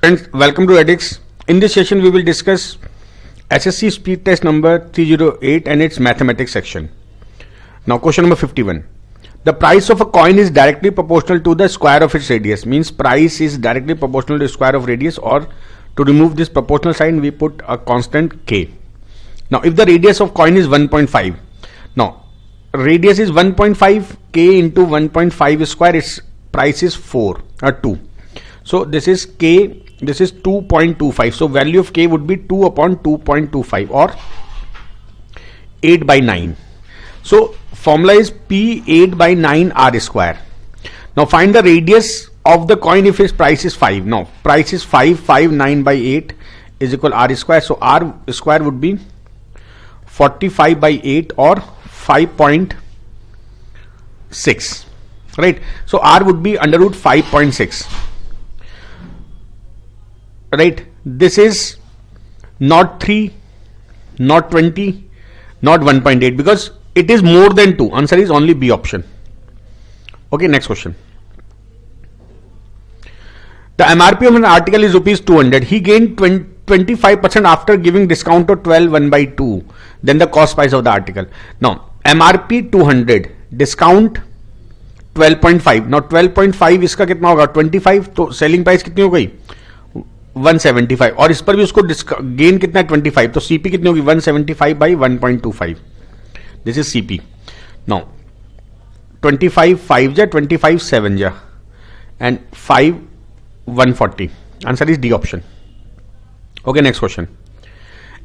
Friends, welcome to edX. In this session, we will discuss SSC speed test number 308 and its mathematics section. Now, question number 51. The price of a coin is directly proportional to the square of its radius. Means price is directly proportional to the square of radius, or to remove this proportional sign, we put a constant k. Now, if the radius of coin is 1.5, now radius is 1.5, k into 1.5 square, its price is 4 or 2. So this is k, this is 2.25. So value of k would be 2 upon 2.25 or 8 by 9. So formula is P 8 by 9 r square. Now find the radius of the coin if its price is 5. Now price is 5, 9 by 8 is equal r square. So r square would be 45 by 8 or 5.6. Right. So r would be under root 5.6. Right. This is not 3, not 20, not 1.8 because it is more than 2. Answer is only B option. Okay, next question. The MRP of an article is rupees 200. He gained 25% after giving discount of 12 1 by 2. Then the cost price of the article. Now, MRP 200, discount 12.5. Now 12.5 इसका कितना होगा 25, तो selling price कितनी हो गई 175 और इस पर भी उसको गेन कितना है 25, तो सीपी कितनी होगी 175 by 1.25. This is CP. Now 25 5 जा 25 7 जा and 5 140. Answer is D option. Okay, next question.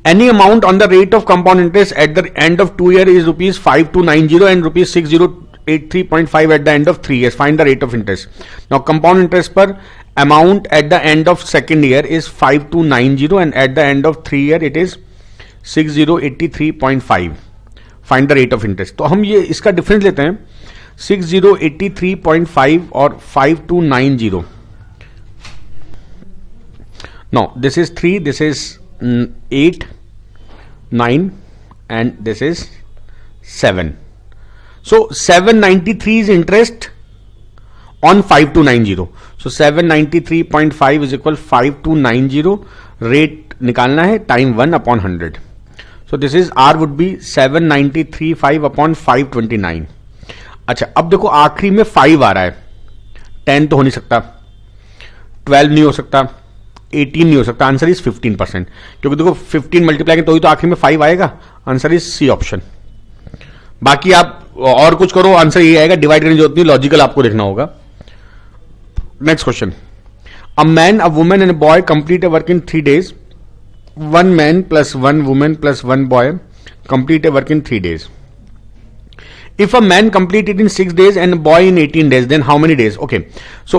Any amount on the rate of compound interest at the end of 2 years is rupees 5290 and rupees 6083.5 at the end of 3 years. Find the rate of interest. Now compound interest per amount at the end of second year is 5290 and at the end of 3 year it is 6083.5. Find the rate of interest. तो हम ये इसका difference लेते हैं 6083.5 और 5290. Now this is 3, this is 8, 9 and this is 7. So 793 is interest on 5290. So 793.5 is equal 5290. Rate निकालना है time 1 upon 100. So this is R would be 793.5 upon 529. अच्छा, अब देखो आखिरी में 5 आ रहा है. 10 तो हो नहीं सकता, 12 नहीं हो सकता, 18 नहीं हो सकता. Answer is 15%. क्योंकि देखो 15 मल्टीप्लाई तो ही तो आखिर में 5 आएगा. Answer is C option. बाकी आप और कुछ करो, आंसर ये आएगा. डिवाइड करने की जरूरत नहीं, लॉजिकल आपको देखना होगा. Next question. A man, a women and a boy complete a work in 3 days. 1 man plus 1 woman plus 1 boy complete a work in 3 days. If a man complete it in 6 days and a boy in 18 days, then how many days? Okay, so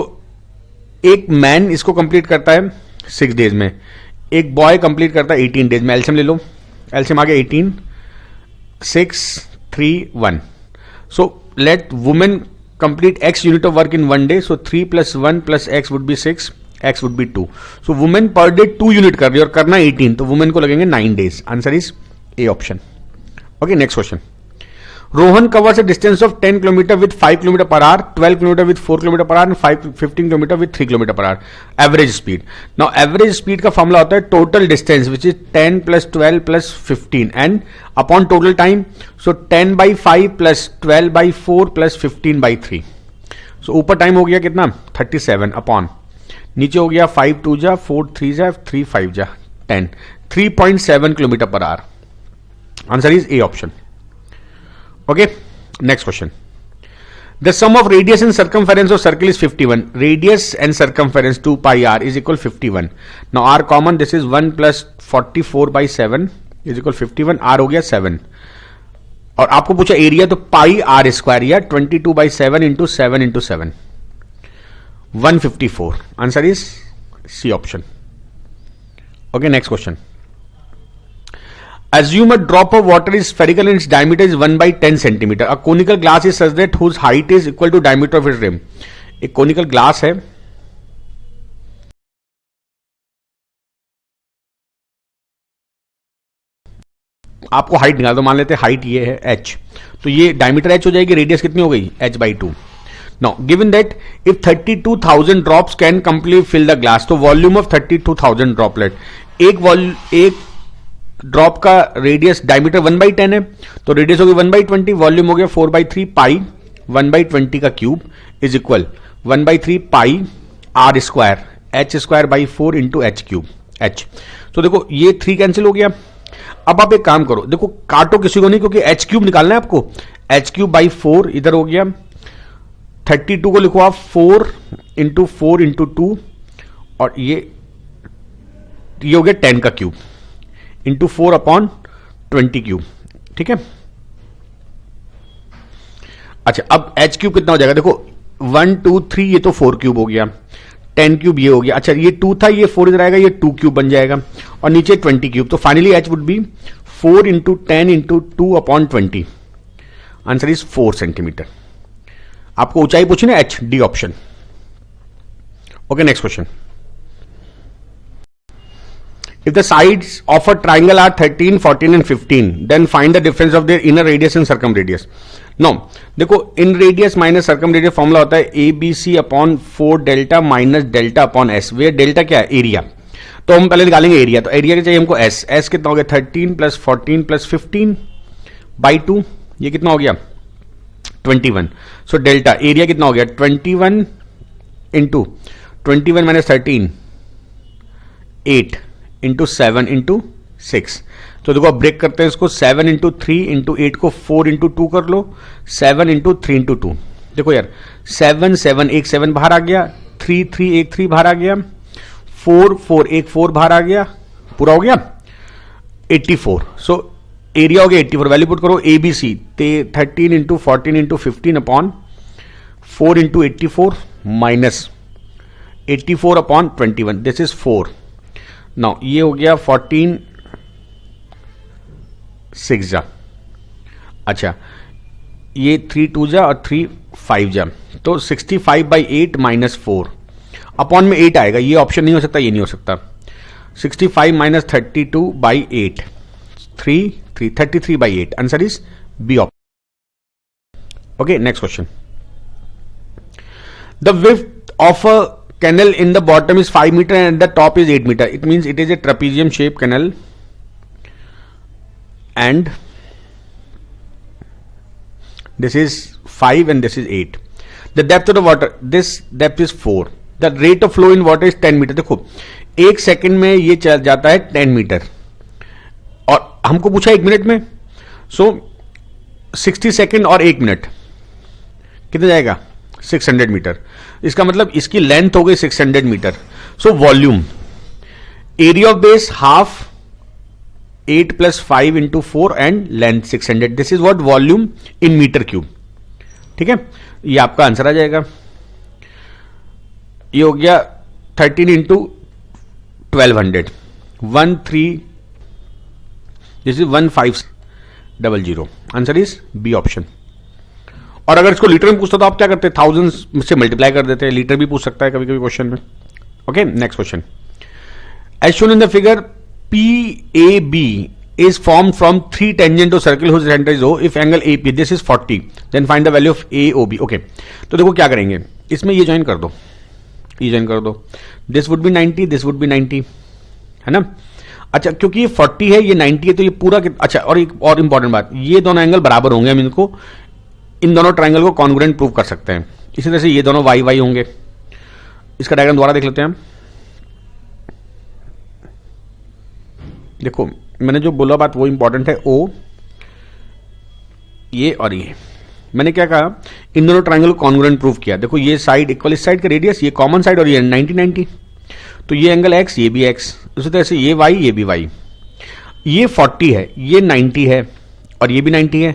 एक man इसको complete करता है 6 days में, एक boy complete करता है 18 days में. एल्सियम ले लो. एल्सियम आ गया 18, 6, 3, 1. So let women complete x unit of work in 1 day. So 3 + 1 + x would be 6, x would be 2. So women per day 2 unit कर रही है और करना 18, तो वुमेन को लगेंगे 9 days. Answer is A option. Okay, next question. Rohan covers a distance of 10 km with 5 km per hour, 12 km with 4 km per hour and 15 km with 3 km per hour. Average speed. Now average speed का formula होता है total distance which is 10 plus 12 plus 15 and upon total time. So 10 by 5 plus 12 by 4 plus 15 by 3. So ऊपर time हो गया कितना 37 upon, नीचे हो गया 5 2 जा 4 3 जा 3 5 जा 10, 3.7 km per hour. Answer is A option. Okay, next question. The sum of radius and circumference of circle is 51. Radius and circumference 2 pi r is equal 51. Now r common, this is 1 plus 44 by 7 is equal 51. r हो गया 7 और आपको पूछा area, तो पाई r square या 22 by 7 into 7 into 7 154. Answer is C option. Okay, next question. Assume a drop of water is spherical and its diameter is 1 by 10 centimeter. A conical glass is such that whose height is equal to diameter of its rim. एक conical glass है, आपको height निकाल दो. मान लेते हैं height ये है h, तो ये डायमीटर h हो जाएगी, रेडियस कितनी हो गई h/2. Now, given that if 32,000 drops can completely fill the glass, तो वॉल्यूम ऑफ 32,000 ड्रॉपलेट, एक ड्रॉप का रेडियस डायमीटर 1/10 है, तो रेडियस हो गया 1/20, वॉल्यूम हो गया 4/3 पाई 1/20 का cube is equal 1/3 pi r square h square by 4 into h cube h. तो देखो ये 3 कैंसिल हो गया। अब आप एक काम करो, देखो काटो किसी को नहीं, क्योंकि एच क्यूब निकालना है आपको। एच क्यूब बाई 4 इधर हो गया, 32 को लिखो आप 4 इंटू 4 इंटू 2, और ये हो गया 10 का क्यूब इंटू 4/20 क्यूब, ठीक है। अच्छा, अब एच क्यूब कितना हो जाएगा, देखो 1 2 3, ये तो 4 क्यूब हो गया, 10 क्यूब ये हो गया। अच्छा, ये 2 था, ये 4 इधर आएगा, ये 2 क्यूब बन जाएगा, और नीचे 20 क्यूब। तो finally H would be 4 into 10 into 2/20। Answer is 4 centimetre. आपको ऊंचाई पूछी ना, H, D option. Okay, next question. If the sides of a triangle are 13, 14 and 15, then find the difference of their inner radius and circumradius. Now, देखो इन radius minus circumradius formula होता है ABC upon 4 delta minus delta upon S, वे delta क्या है, area. तो हम पहले निकालेंगे एरिया, तो एरिया क्या चाहिए हमको, एस। एस कितना हो गया, 13 प्लस 14 प्लस 15 बाई 2, ये कितना हो गया 21। सो डेल्टा एरिया कितना हो गया 21 इंटू 21 माइनस 13 8 इंटू 7 इंटू 6। तो देखो अब ब्रेक करते हैं इसको, 7 इंटू 3 इंटू 8 को 4 इंटू 2 कर लो, 7 इंटू 3 इंटू 2। देखो यार 7 7 एक 7 बाहर आ गया, 3 3 एक 3 बाहर आ गया, 4 4 एक 4 बाहर आ गया, पूरा हो गया 84। सो एरिया हो गया 84। वैल्यू पुट करो ABC, 13 into 14 into 15 upon 4 into 84 minus 84 upon 21, this is 4। Now ये हो गया 14 6 जा, अच्छा ये 3 2 जा और 3 5 जा, तो 65/8 माइनस 4 अपॉन में 8 आएगा। ये ऑप्शन नहीं हो सकता, ये नहीं हो सकता। 65 minus 32/8, 33/8। Answer is B option. Okay, next question. The width of a canal in the bottom is 5 meter and the top is 8 meter. It means it is a trapezium shaped canal and this is 5 and this is 8. The depth of the water, this depth is 4. The rate of flow in water is 10 meter. देखो 1 second में ये चल जाता है 10 metre और हमको पूछा 1 minute में, सो 60 सेकेंड और 1 मिनट कितना जाएगा 600 मीटर। इसका मतलब इसकी लेंथ हो गई 600 metre. So volume, area of base half 8 plus 5 into 4 and length 600, this is what volume in metre cube, ठीक है। ये आपका आंसर आ जाएगा। ये हो गया 13 into 1200, 13, this is 1500। Answer is B option. और अगर इसको लीटर में पूछता तो आप क्या करते हैं, 1000 से मल्टीप्लाई कर देते हैं। लीटर भी पूछ सकता है कभी कभी क्वेश्चन में। Okay, next question. As shown in the figure PAB is formed from 3 tangent to circle whose center is O. If angle AP this is 40, then find the value of AOB. Okay, तो देखो क्या करेंगे, इसमें ये join कर दो, ये join कर दो, this would B 90, this would B 90, है ना। अच्छा, क्योंकि ये 40 है, ये 90 है, तो ये पूरा अच्छा। और एक और इंपॉर्टेंट बात, ये दोनों एंगल बराबर होंगे, हम इनको इन दोनों ट्रायंगल को कॉन्ग्रुएंट प्रूव कर सकते हैं। इसी तरह से ये दोनों वाई वाई होंगे। इसका डायग्राम दोबारा देख लेते हैं हम। देखो मैंने जो बोला बात वो इंपॉर्टेंट है, ओ ये और ये मैंने क्या कहा, इन दोनों ट्रायंगल को कॉन्ग्रुएंट प्रूव किया। देखो ये साइड इक्वल, इस साइड का रेडियस, ये कॉमन साइड और ये 90-90, तो ये एंगल एक्स, ये भी एक्स, उसी तरह से ये वाई, ये भी वाई। ये 40 है, ये 90 है और ये भी 90 है,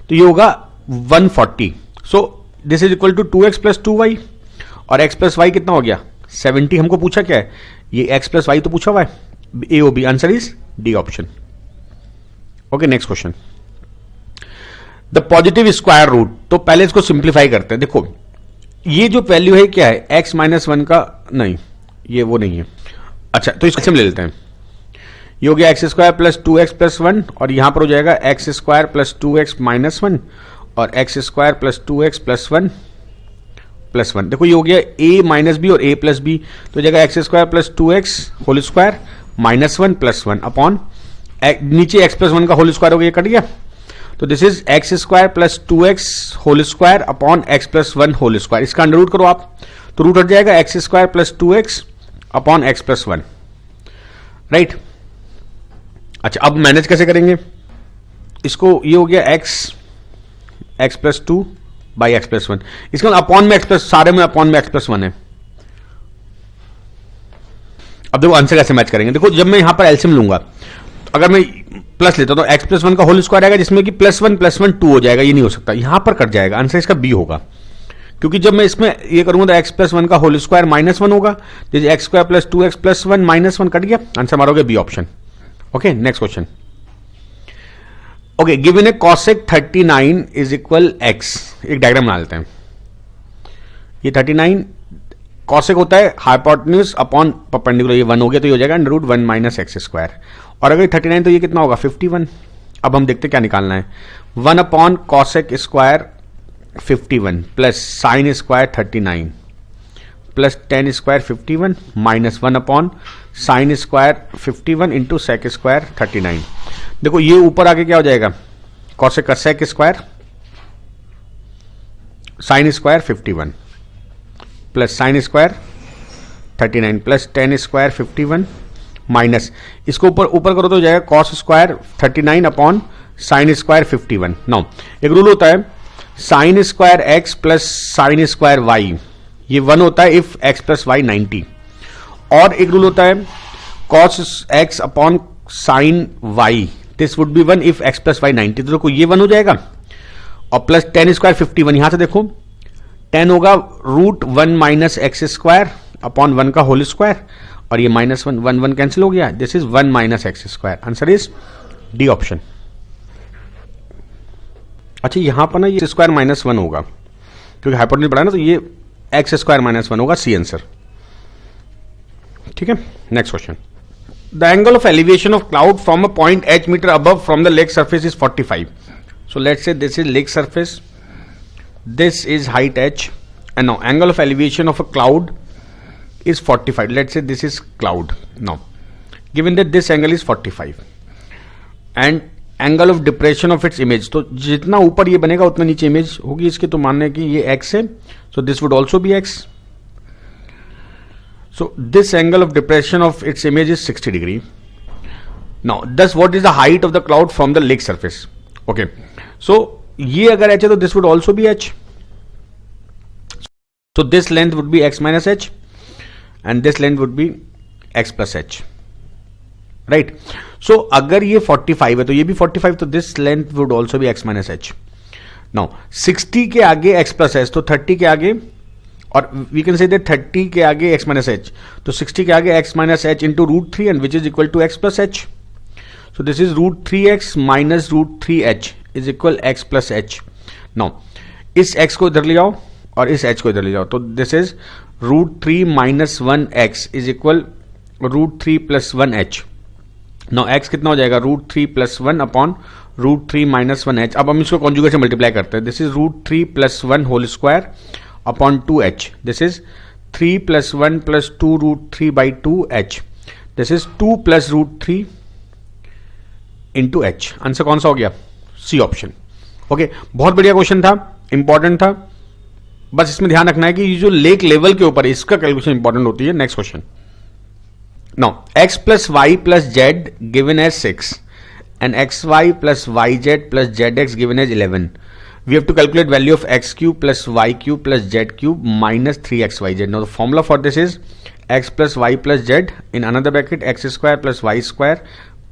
तो ये होगा 140। So this is equal to 2x plus 2y और x प्लस वाई कितना हो गया 70। हमको पूछा क्या है, ये x प्लस वाई तो पूछा हुआ है, AOB। Answer is D option. Okay, next question. The positive square root, तो पहले इसको सिंप्लीफाई करते हैं। देखो ये जो वैल्यू है क्या है, x माइनस 1 का, नहीं ये वो नहीं है। अच्छा, तो इसको हम ले लेते हैं। ये हो गया x square plus 2x plus 1 और यहां पर हो जाएगा x square plus 2x minus 1 और x square plus 2x plus 1 plus 1। देखो ये हो गया a माइनस बी और a प्लस बी, तो जगह x square plus 2x whole square minus 1 plus 1 upon नीचे x प्लस 1 का होल स्क्वायर हो गया, कट गया। तो this is x square plus 2x whole square upon x plus 1 whole square. इसका अंडर रूट करो आप, तो रूट हट जाएगा x square plus 2x upon x plus 1, right. अच्छा, अब मैनेज कैसे करेंगे इसको, ये हो गया x plus 2 by x plus 1, इसका अपॉन में x प्लस, सारे में अपॉन में x प्लस 1 है। अब देखो आंसर कैसे मैच करेंगे। देखो जब मैं यहां पर एलसीएम लूंगा, अगर मैं प्लस लेता हूं तो x प्लस 1 का होल स्क्वायर आएगा, जिसमें कि प्लस 1 2 हो जाएगा, ये नहीं हो सकता, यहां पर कट जाएगा, आंसर इसका बी होगा। क्योंकि जब मैं इसमें ये करूंगा तो x प्लस 1 का होल स्क्वायर माइनस 1 होगा, जैसे x square plus 2x plus 1 minus 1 cut गया, आंसर मारोगे B option. Okay, next question. Okay, given a cosec 39 is equal x, एक डायग्राम बना लेते हैं। ये 39 cosec होता है हाइपोटेन्यूज अपॉन परपेंडिकुलर, ये 1 हो गया तो ये हो जाएगा under root 1 minus x square, और अगर 39 तो ये कितना होगा 51। अब हम देखते क्या निकालना है, 1 upon cosec square 51 plus sine square 39 plus tan square 51 minus 1 upon sine square 51 into sec square 39। देखो ये ऊपर आके क्या हो जाएगा, cosec का sec square sine square 51 plus sine square 39 plus tan square 51 minus, इसको ऊपर ऊपर करो तो हो जाएगा cos square 39 upon sine square 51। Now एक रूल होता है sine square x plus sine square y, ये 1 होता है इफ x प्लस वाई 90, और एक रूल होता है cos x upon sine y, this would be 1 if x plus y 90। तो देखो ये 1 हो जाएगा, और प्लस टेन स्क्वायर 51, यहां से देखो 10 होगा root 1 minus x square upon 1 का होल स्क्वायर, और ये माइनस 1 1 1 कैंसिल हो गया, this is 1 minus x square, answer is D option. अच्छा यहां पर ना ये स्क्वायर माइनस 1 होगा, क्योंकि हाइपोटेन्यूज बढ़ा ना, तो ये एक्स स्क्वायर माइनस 1 होगा, सी आंसर। ठीक है, next question. The angle of elevation of cloud from a point h metre above from the lake surface is 45। So let's say this is lake surface, this is height h, and now angle of elevation of a cloud is 45. Let's say this is cloud. Now given that this angle is 45 and angle of depression of its image, तो जितना ऊपर ये बनेगा उतना नीचे image होगी इसके, तो मानने की ये x है, so this would also be x. So this angle of depression of its image is 60 degree. Now thus what is the height of the cloud from the lake surface? Okay, so ये अगर h है तो this would also be h, so this length would be x minus h and this length would be x plus h, right? So अगर ये 45 है तो ये भी 45, तो this length would also be x minus h. Now 60 के आगे x plus h, तो 30 के आगे, और we can say that 30 के आगे x minus h, तो 60 के आगे x minus h into root 3 and which is equal to x plus h. So this is root 3x minus root 3h is equal x plus h. Now इस x को इधर ले जाओ और इस h को इधर ले जाओ, तो this is root 3 minus 1x is equal root 3 plus 1h. Now x कितना हो जाएगा, root 3 plus 1 upon root 3 minus 1h. अब हम इसको कॉन्जुगेट से मल्टीप्लाई करते हैं, this is root 3 plus 1 whole square upon 2h, this is 3 plus 1 plus 2 root 3 by 2h, this is 2 plus root 3 into h. Answer कौन सा हो गया, सी ऑप्शन. ओके, बहुत बढ़िया क्वेश्चन था, इंपॉर्टेंट था, बस इसमें ध्यान रखना है कि ये जो लेक लेवल के ऊपर है इसका कैलकुलेशन इंपॉर्टेंट होती है. Next question. Now x plus y plus z given as 6 and x y plus y z plus z x given as 11. We have to calculate value of x cube plus y cube plus z cube minus 3xyz. Now the formula for this is x plus y plus z in another bracket x square plus y square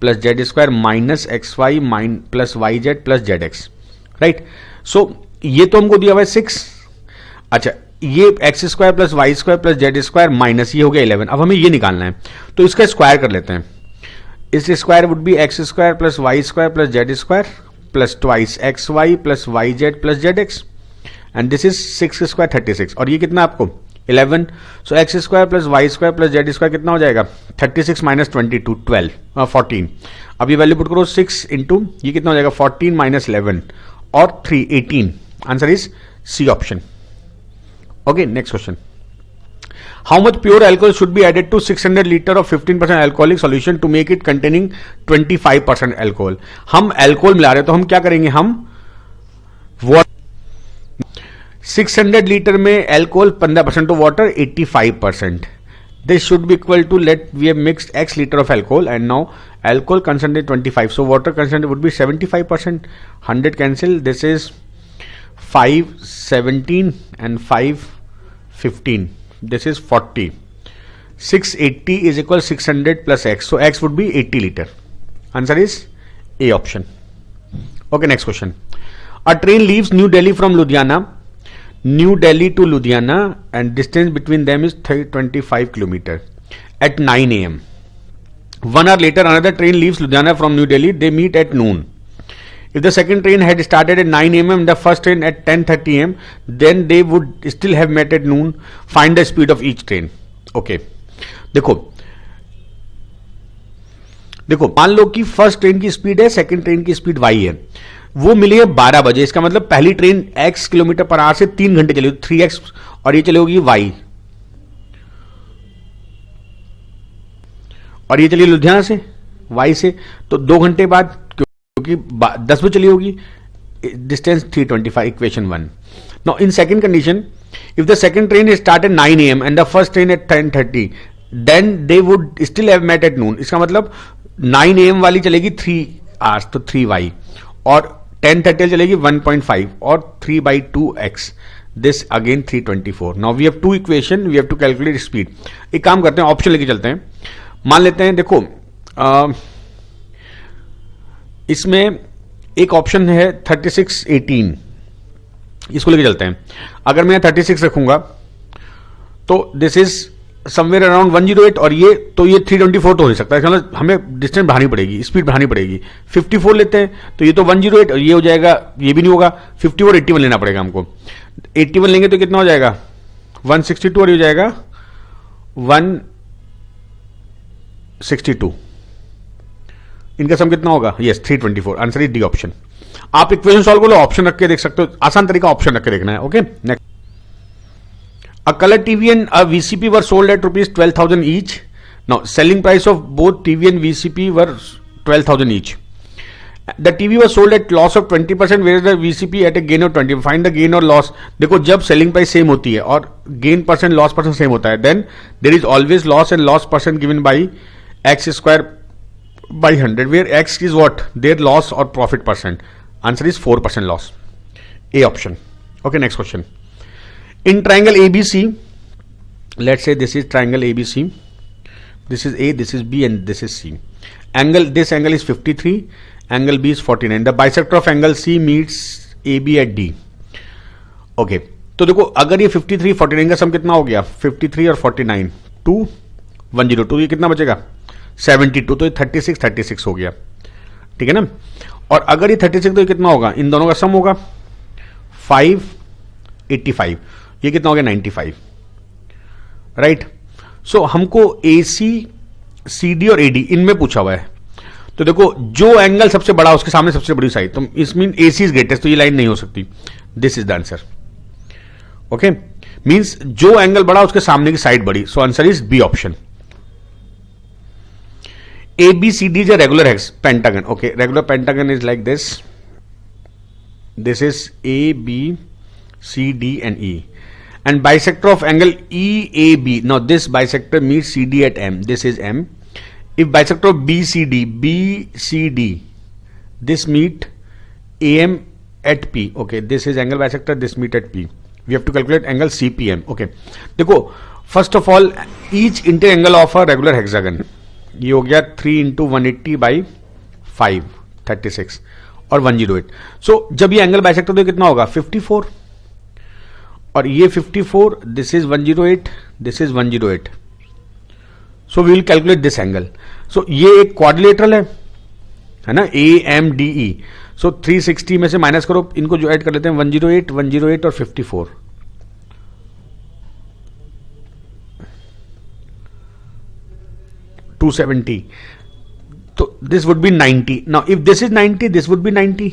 plus z square minus xy plus yz plus zx. Right? So ये तो हमको दिया हुआ है 6. अच्छा, ये x square plus y square plus z square minus ये हो गया 11. अब हमें ये निकालना है, तो इसका स्क्वायर कर लेते हैं. इस square would be x square plus y square plus z square plus twice x y plus y z plus z x, and this is 6 square 36. और ये कितना आपको 11. So x square plus y square plus z square कितना हो जाएगा 36 minus 22 12 14. अब ये value put करो 6 इंटू ये कितना हो जाएगा 14 माइनस 11 और 3 18. Answer is C option. Okay, next question. How much pure alcohol should be added to 600 liter of 15% alcoholic solution to make it containing 25% alcohol? हम alcohol मिला रहे हैं तो हम क्या करेंगे, हम 600 लीटर में alcohol 15% to water 85%. This should be equal to, let we have mixed x liter of alcohol and now alcohol concentration 25. So water concentration would be 75%. 100 cancel. This is 517 and 515. This is 40. 680 is equal 600 plus x. So x would be 80 liter. Answer is A option. Okay, next question. A train leaves New Delhi from Ludhiana. New Delhi to Ludhiana and distance between them is 25 km at 9 am. 1 hour later, another train leaves Ludhiana from New Delhi. They meet at noon. If the second train had started at 9 am and the first train at 10:30 am, then they would still have met at noon. Find the speed of each train. Okay. देखो मान लो कि first train की speed है, second train की speed y है, वो मिली है 12 बजे. इसका मतलब पहली train x kilometre per hour से 3 घंटे चलेगी, 3x, और ये चलेगी y, और ये चली लुधियाना से y से, तो 2 घंटे बाद, क्योंकि 10 बजे चली होगी, distance 325, equation 1. Now in second condition, if the second train start at 9 am and the first train at 10:30, then they would still have met at noon. इसका मतलब 9 am वाली चलेगी 3 hours, तो 3y, और 10:30 चलेगी 1.5 और 3/2x. This again 324. Now we have two equation, we have to calculate speed. एक काम करते हैं, ऑप्शन लेके चलते हैं. मान लेते हैं, देखो इसमें एक ऑप्शन है 3618, इसको लेके चलते हैं. अगर मैं 36 रखूंगा तो दिस इज समवेयर अराउंड 108, और ये तो ये 324 तो हो सकता है, मतलब हमें डिस्टेंस बढ़ानी पड़ेगी, स्पीड बढ़ानी पड़ेगी. 54 लेते हैं तो ये तो 108, और ये हो जाएगा, ये भी नहीं होगा. 54 81 लेना पड़ेगा हमको. 81 लेंगे तो कितना हो जाएगा, 162, और ये हो जाएगा 162. इनका सम कितना होगा, yes 324. Answer is D option. आप इक्वेशन सॉल्व कर लो, ऑप्शन रख के देख सकते हो. आसान तरीका ऑप्शन रख के देखना है. Okay, next. A color TV and a VCP were sold at rupees 12,000 each. Now, selling price of both TV and VCP were 12,000 each. The TV was sold at loss of 20%, whereas the VCP at a gain of 20%. Find the gain or loss. देखो जब selling price same होती है और gain percent loss percent same होता है, then there is always loss and loss percent given by x square by 100, where x is what, their loss or profit percent. Answer is 4% loss. A option. Okay, next question. In triangle ABC, let's say this is triangle ABC, this is A, this is B, and this is C. This angle is 53, angle B is 49. The bisector of angle C meets AB at D. Okay, तो देखो अगर ये 53 49 का सम कितना हो गया, 53 और 49, 102, ये कितना बचेगा 72, तो ये 36 हो गया. ठीक है ना. और अगर ये 36, तो ये कितना होगा, इन दोनों का सम होगा 585, ये कितना हो गया 95. राइट. सो हमको AC, CD और AD इनमें पूछा हुआ है. तो देखो जो एंगल सबसे बड़ा उसके सामने सबसे बड़ी साइड, तो इस मीन AC इज ग्रेटेस्ट, तो ये लाइन नहीं हो सकती. This is the answer. Okay, means जो एंगल बड़ा उसके सामने की साइड बड़ी. So answer is B option. ABCD is a regular pentagon. Okay, regular pentagon is like this. This is A, B, C, D, and E. And bisector of angle EAB. Now this bisector meets CD at M. This is M. If bisector of BCD, this meet AM at P. Okay, this is angle bisector. This meet at P. We have to calculate angle CPM. Okay, देखो first of all each interior angle of a regular hexagon. ये हो गया 3 × 180/5, 36 और 108. सो जब ये angle bisector तो कितना होगा 54, और ये 54, this is 108, this is 108. So we will calculate this angle. So ये एक क्वाड्रिलेटरल है ना, AMDE. सो 360 में से माइनस करो, इनको जो ऐड कर लेते हैं 108, 108 और 54. $270. तो this would B 90. Now if this is 90, this would B 90.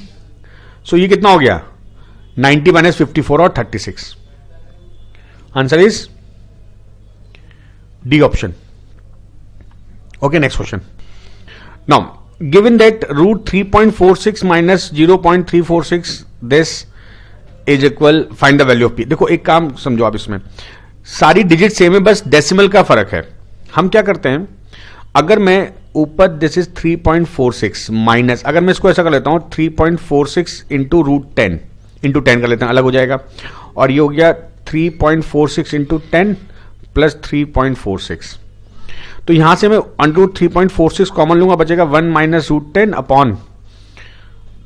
सो ये कितना हो गया 90 - 54 और 36. Answer is D option. Okay, next question. Now, given that root 3.46 minus 0.346, this is equal, find the value of p. देखो एक काम समझो आप, इसमें सारी डिजिट सेम है, बस डेसिमल का फर्क है. हम क्या करते हैं, अगर मैं ऊपर दिस इज 3.46 माइनस, अगर मैं इसको ऐसा कर लेता हूं 3.46 इंटू रूट 10 इंटू 10 कर लेते हैं, अलग हो जाएगा. और ये हो गया 3.46 इंटू 10 प्लस 3.46. तो यहां से मैं अंडर 3.46 कॉमन लूंगा, बचेगा 1 minus root 10 upon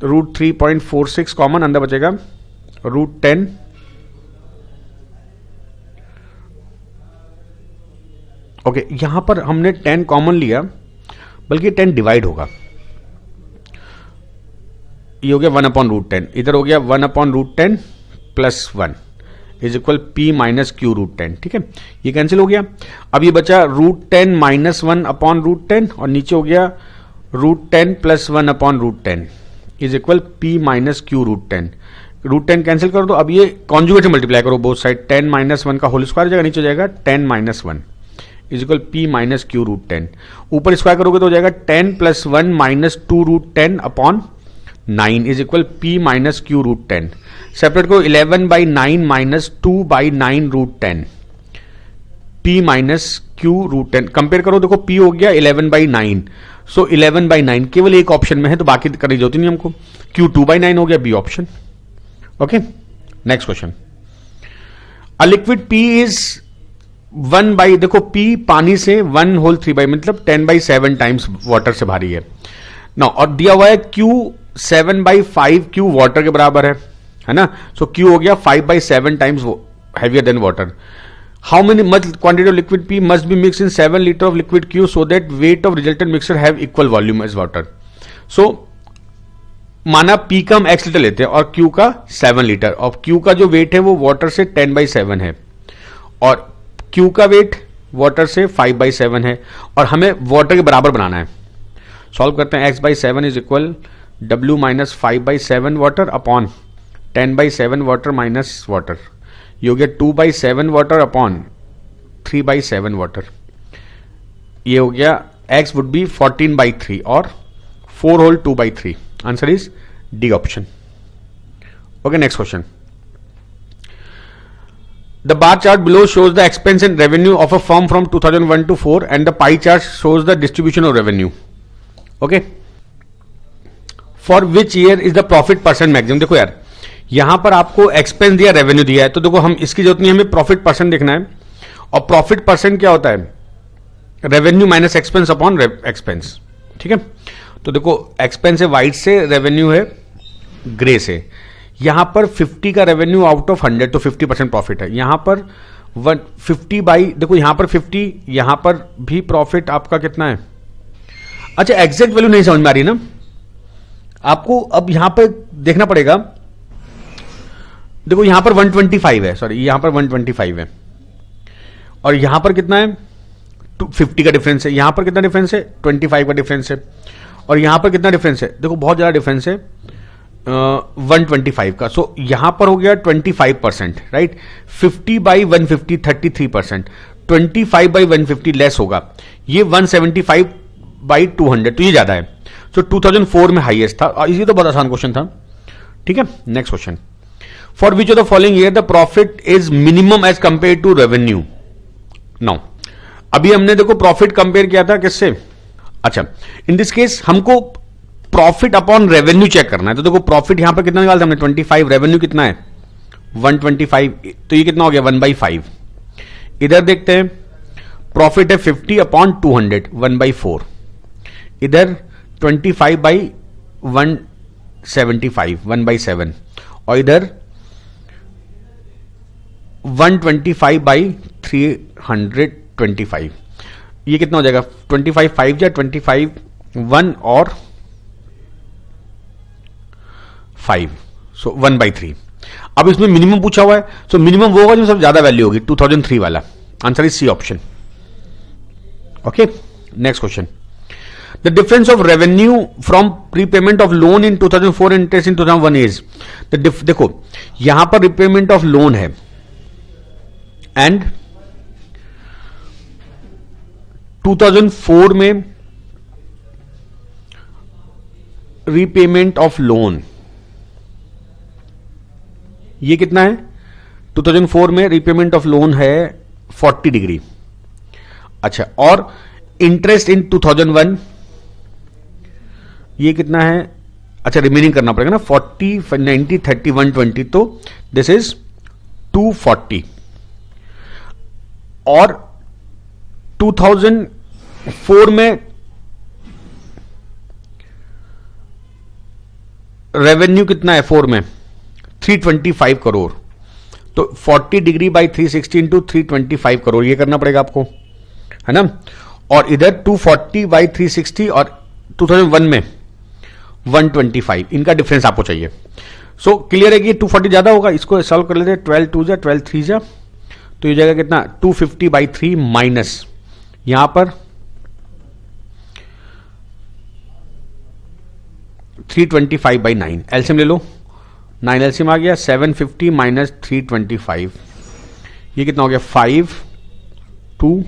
root 3.46 common, अंदर बचेगा रूट 10 ओके. यहां पर हमने 10 कॉमन लिया, बल्कि 10 डिवाइड होगा. ये हो गया 1 अपॉन रूट 10, इधर हो गया 1 upon root 10 plus 1 is equal p minus q root 10. ठीक है, ये कैंसिल हो गया. अब ये बचा रूट 10 माइनस 1 अपॉन रूट 10, और नीचे हो गया root 10 plus 1 upon root 10 is equal p minus q root 10. Root 10 cancel कर दो. अब ये कॉन्जुगेट से मल्टीप्लाई करो बोथ साइड, 10 माइनस 1 का होल स्क्वायर जाएगा, नीचे जाएगा 10 minus 1 is equal p minus q root 10. ऊपर स्क्वायर करोगे तो हो जाएगा 10 plus 1 minus 2 root 10 upon 9 is equal p minus q root 10. Separate को 11 by 9 minus 2 by 9 root 10 p minus q root 10. Compare करो, देखो पी हो गया 11 बाई 9, सो 11 बाई 9 केवल एक ऑप्शन में है, तो बाकी करनी जरूरत नहीं हमको. क्यू 2 बाई 9 हो गया, B option. Okay, next question. A liquid P is 1 by, देखो पी पानी से 1 होल 3 बाई, मतलब 10 बाई 7 टाइम्स वाटर से भारी है ना. और दिया हुआ है क्यू 7 बाई 5 क्यू वाटर के बराबर है ना. सो क्यू हो गया 5 by 7 times heavier than water. How many much quantity of liquid P must be mix in 7 litre of liquid Q so that weight of resultant mixture have equal volume as water. So माना P का हम x litre लेते हैं और Q का 7 litre, और Q का जो वेट है वो वाटर से 10 बाई 7 है, और क्यू का वेट वाटर से 5 बाई 7 है, और हमें वाटर के बराबर बनाना है. सॉल्व करते हैं. x by 7 is equal w minus 5 by 7 water upon 10 by 7 water minus water. ये हो गया 2 by 7 water upon 3 by 7 water. ये हो गया x वुड बी 14 बाई 3 और 4 whole 2 by 3. Answer is D option. Okay, next question. The bar chart below shows the expense and revenue of a firm from 2001 to 4 and the pie chart shows the distribution of revenue. Okay. For which year is the profit percent maximum? देखो यार, यहां पर आपको expense दिया, revenue दिया है, तो देखो हम इसकी जरूरत नहीं, हमें प्रॉफिट परसेंट देखना है. और प्रॉफिट परसेंट क्या होता है? Revenue minus expense upon expense. ठीक है, तो देखो एक्सपेंस है व्हाइट से, रेवेन्यू है ग्रे से. यहां पर 50 का रेवेन्यू आउट ऑफ 100, तो 50% प्रॉफिट है. यहां पर 150 बाई, देखो यहां पर 50, यहां पर भी प्रॉफिट आपका कितना है? अच्छा, एग्जैक्ट वैल्यू नहीं समझ में आ रही ना आपको, अब यहां पर देखना पड़ेगा. देखो यहां पर 125 है, सॉरी यहां पर 125 है, और यहां पर कितना है? 50 का डिफरेंस है. यहां पर कितना डिफरेंस है? 25 का डिफरेंस है. और यहां पर कितना डिफरेंस है? देखो बहुत ज्यादा डिफरेंस है, 125 का. सो यहां पर हो गया 25%, राइट. 50 बाई 150 33%, 25 बाई 150 लेस होगा. ये 175 बाई 200, तो ये ज्यादा है. सो 2004 में हाईएस्ट था, और इसी तो बहुत आसान क्वेश्चन था. ठीक है, next question. For which of the following year the profit is minimum as compare to revenue? Now अभी हमने देखो प्रॉफिट कंपेयर किया था किससे? अच्छा, इन दिस केस हमको प्रॉफिट अपॉन रेवेन्यू चेक करना है. तो देखो प्रॉफिट यहां पर कितना निकालते हमने? 25. रेवेन्यू कितना है? 125. तो ये कितना हो गया? 1/5. इधर देखते हैं, प्रॉफिट है 50 अपॉन 200, 1/4. इधर 25 बाई 175, 1/7. और इधर 125 बाई 325. ये कितना हो जाएगा? 25 5 या 25 1 और 5, सो 1/3. अब इसमें मिनिमम पूछा हुआ है, सो मिनिमम वो होगा जो सबसे ज्यादा वैल्यू होगी, 2003 वाला. Answer is C option. Okay, next question. The difference of revenue from prepayment of loan in 2004 and interest in 2001 is देखो यहां पर रिपेमेंट ऑफ लोन है एंड 2004 में रीपेमेंट ऑफ लोन, ये कितना है? 2004 में रीपेमेंट ऑफ लोन है 40 डिग्री। अच्छा, और इंटरेस्ट इन 2001 ये कितना है? अच्छा, रिमेनिंग करना पड़ेगा ना, 40, 90, 30, 120, तो दिस इज 240। और 2004 में रेवेन्यू कितना है 4 में? 325 करोड़। तो 40 डिग्री बाई 360 इंटू 325 करोड़, ये करना पड़ेगा आपको, है ना। और इधर 240 बाई 360 और 2001 में 125, इनका डिफरेंस आपको चाहिए। सो क्लियर है कि 240 ज्यादा होगा, इसको सॉल्व कर लेते हैं। 12 2 जा 12 3 जा, तो ये जाएगा कितना? 250 बाई 3 माइनस यहां पर 325 बाई 9, एलसीएम ले लो, 9 एलसीएम आ गया। 750 माइनस 325, ये कितना हो गया? 5 2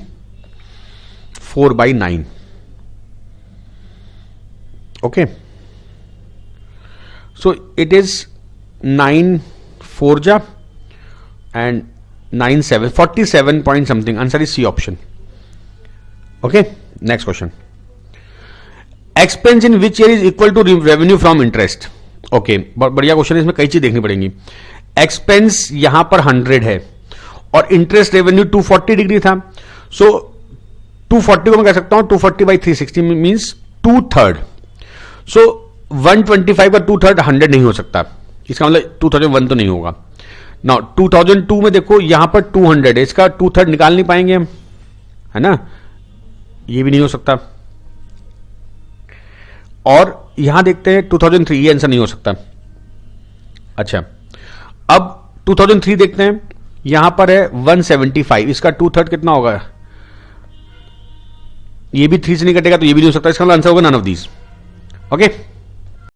4 by 9। Okay, so it is 9 4 जा and 9 7 47 point something. Answer is C option. Okay, next question. Expense in which year is equal to revenue from interest. Okay, बहुत बढ़िया क्वेश्चन है, इसमें कई चीज देखनी पड़ेंगी। एक्सपेंस यहां पर 100 है और इंटरेस्ट रेवेन्यू 240 डिग्री था। सो 240 को मैं कह सकता हूं 240 बाई 360 मीन्स 2/3। सो 125 का 2/3 100 नहीं हो सकता, इसका मतलब 2001 तो नहीं होगा ना। 2002 में देखो यहां पर 200 है, इसका 2/3 निकाल नहीं पाएंगे हम, है ना, ये भी नहीं हो सकता। और यहां देखते हैं 2003, ये आंसर नहीं हो सकता। अच्छा, अब 2003 देखते हैं, यहां पर है 175, इसका 2/3 कितना होगा? ये भी 3 से नहीं कटेगा, तो ये भी नहीं हो सकता, इसका आंसर होगा नन ऑफ दीज। ओके।